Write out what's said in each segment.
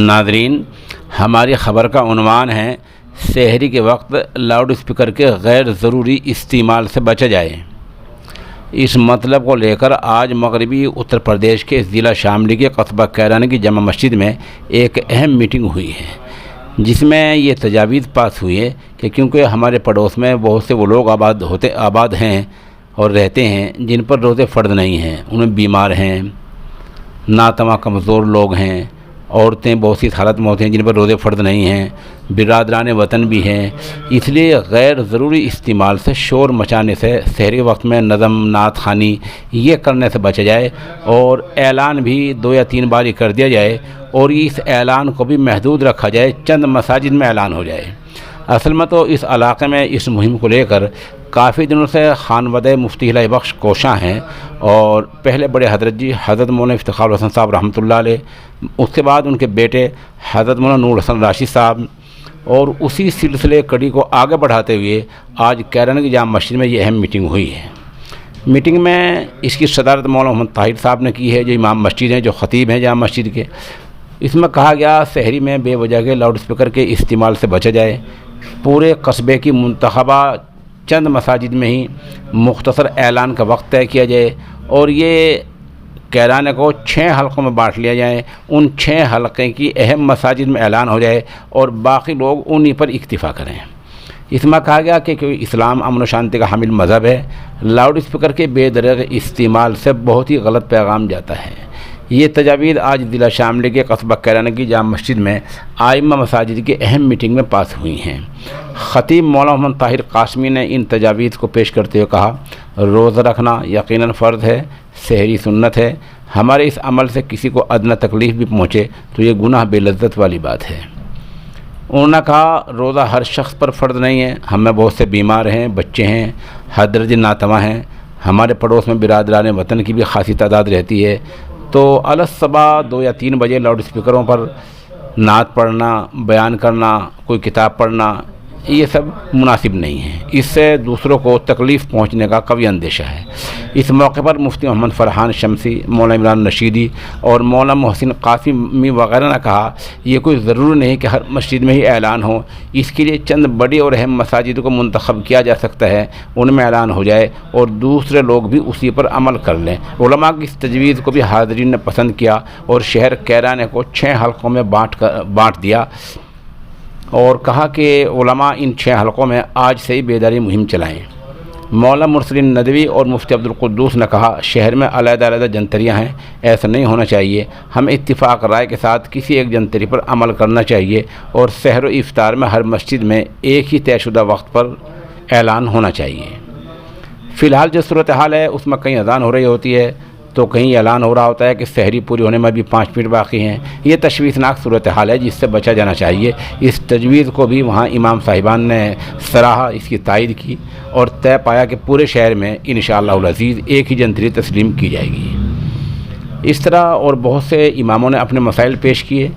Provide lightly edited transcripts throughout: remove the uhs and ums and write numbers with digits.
ناظرین، ہماری خبر کا عنوان ہے سحری کے وقت لاؤڈ اسپیکر کے غیر ضروری استعمال سے بچا جائے۔ اس مطلب کو لے کر آج مغربی اتر پردیش کے ضلع شاملی کے قصبہ کیران کی جامع مسجد میں ایک اہم میٹنگ ہوئی ہے، جس میں یہ تجاویز پاس ہوئی ہے کہ کیونکہ ہمارے پڑوس میں بہت سے وہ لوگ آباد ہیں اور رہتے ہیں جن پر روزے فرض نہیں ہیں، انہیں بیمار ہیں، ناتواں کمزور لوگ ہیں، عورتیں بہت سی حالت میں ہوتی ہیں جن پر روزے فرض نہیں ہیں، برادران وطن بھی ہیں۔ اس لیے غیر ضروری استعمال سے، شور مچانے سے، سحری وقت میں نظم نعت خوانی یہ کرنے سے بچا جائے، اور اعلان بھی 2 یا 3 بار کر دیا جائے، اور اس اعلان کو بھی محدود رکھا جائے، چند مساجد میں اعلان ہو جائے۔ اصل میں تو اس علاقے میں اس مہم کو لے کر کافی دنوں سے خانوادہ مفتی الہی بخش کوشاں ہیں، اور پہلے بڑے حضرت جی حضرت مولانا افتخار الحسن صاحب رحمۃ اللہ علیہ، اس کے بعد ان کے بیٹے حضرت مولانا نور حسن راشد صاحب، اور اسی سلسلے کڑی کو آگے بڑھاتے ہوئے آج کیران کی جامع مسجد میں یہ اہم میٹنگ ہوئی ہے۔ میٹنگ میں اس کی صدارت مولانا محمد طاہر صاحب نے کی ہے، جو امام مسجد ہیں، جو خطیب ہیں جامع مسجد کے۔ اس میں کہا گیا سحری میں بے وجہ کے لاؤڈ اسپیکر کے استعمال سے بچا جائے، پورے قصبے کی منتخبہ چند مساجد میں ہی مختصر اعلان کا وقت طے کیا جائے، اور یہ کیران کو 6 حلقوں میں بانٹ لیا جائے، ان 6 حلقے کی اہم مساجد میں اعلان ہو جائے اور باقی لوگ انہی پر اکتفا کریں۔ اس میں کہا گیا کہ اسلام امن و شانتی کا حامل مذہب ہے، لاؤڈ اسپیکر کے بے دریغ استعمال سے بہت ہی غلط پیغام جاتا ہے۔ یہ تجاویز آج ضلع شاملی کے قصبہ کیران کی جامع مسجد میں ائمہ مساجد کی اہم میٹنگ میں پاس ہوئی ہیں۔ خطیب مولانا محمد طاہر قاسمی نے ان تجاویز کو پیش کرتے ہوئے کہا، روزہ رکھنا یقیناً فرض ہے، سحری سنت ہے، ہمارے اس عمل سے کسی کو ادنی تکلیف بھی پہنچے تو یہ گناہ بے لذت والی بات ہے۔ انہوں نے کہا روزہ ہر شخص پر فرض نہیں ہے، ہم میں بہت سے بیمار ہیں، بچے ہیں، حد درجے ناتواں ہیں، ہمارے پڑوس میں برادران وطن کی بھی خاصی تعداد رہتی ہے، تو الصبح 2 یا 3 بجے لاؤڈ اسپیکروں پر نعت پڑھنا، بیان کرنا، کوئی کتاب پڑھنا، یہ سب مناسب نہیں ہے، اس سے دوسروں کو تکلیف پہنچنے کا قوی اندیشہ ہے۔ اس موقع پر مفتی محمد فرحان شمسی، مولانا عمران رشیدی اور مولانا محسن قاسمی وغیرہ نے کہا یہ کوئی ضروری نہیں کہ ہر مسجد میں ہی اعلان ہو، اس کے لیے چند بڑی اور اہم مساجد کو منتخب کیا جا سکتا ہے، ان میں اعلان ہو جائے اور دوسرے لوگ بھی اسی پر عمل کر لیں۔ علماء کی اس تجویز کو بھی حاضرین نے پسند کیا اور شہر کیران کو 6 حلقوں میں بانٹ دیا، اور کہا کہ علماء ان 6 حلقوں میں آج سے ہی بیداری مہم چلائیں۔ مولانا مرسل ندوی اور مفتی عبدالقدوس نے کہا شہر میں علیحدہ علیحدہ جنتریاں ہیں، ایسا نہیں ہونا چاہیے، ہمیں اتفاق رائے کے ساتھ کسی ایک جنتری پر عمل کرنا چاہیے، اور سحر و افطار میں ہر مسجد میں ایک ہی طے شدہ وقت پر اعلان ہونا چاہیے۔ فی الحال جو صورتحال ہے اس میں کہیں اذان ہو رہی ہوتی ہے تو کہیں اعلان ہو رہا ہوتا ہے کہ سحری پوری ہونے میں بھی 5 منٹ باقی ہیں۔ یہ تشویشناک صورتحال ہے جس سے بچا جانا چاہیے۔ اس تجویز کو بھی وہاں امام صاحبان نے سراہا، اس کی تائید کی اور طے پایا کہ پورے شہر میں انشاءاللہ العزیز ایک ہی جنتری تسلیم کی جائے گی۔ اس طرح اور بہت سے اماموں نے اپنے مسائل پیش کیے۔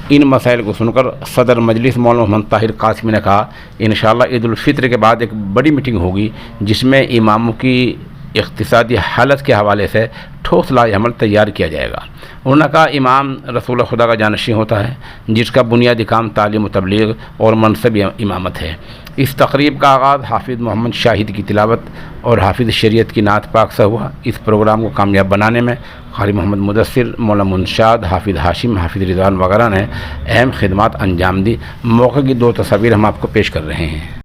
ان مسائل کو سن کر صدر مجلس مولانا محمد طاہر قاسمی نے کہا انشاءاللہ عید الفطر کے بعد ایک بڑی میٹنگ ہوگی جس میں اماموں کی اقتصادی حالت کے حوالے سے ٹھوس لائحہ عمل تیار کیا جائے گا۔ انہوں نے کہا امام رسول خدا کا جانشین ہوتا ہے جس کا بنیادی کام تعلیم و تبلیغ اور منصب امامت ہے۔ اس تقریب کا آغاز حافظ محمد شاہد کی تلاوت اور حافظ شریعت کی نعت پاک سے ہوا۔ اس پروگرام کو کامیاب بنانے میں قاری محمد مدثر، مولانا منشاد، حافظ ہاشم، حافظ رضوان وغیرہ نے اہم خدمات انجام دی۔ موقع کی 2 تصاویر ہم آپ کو پیش کر رہے ہیں۔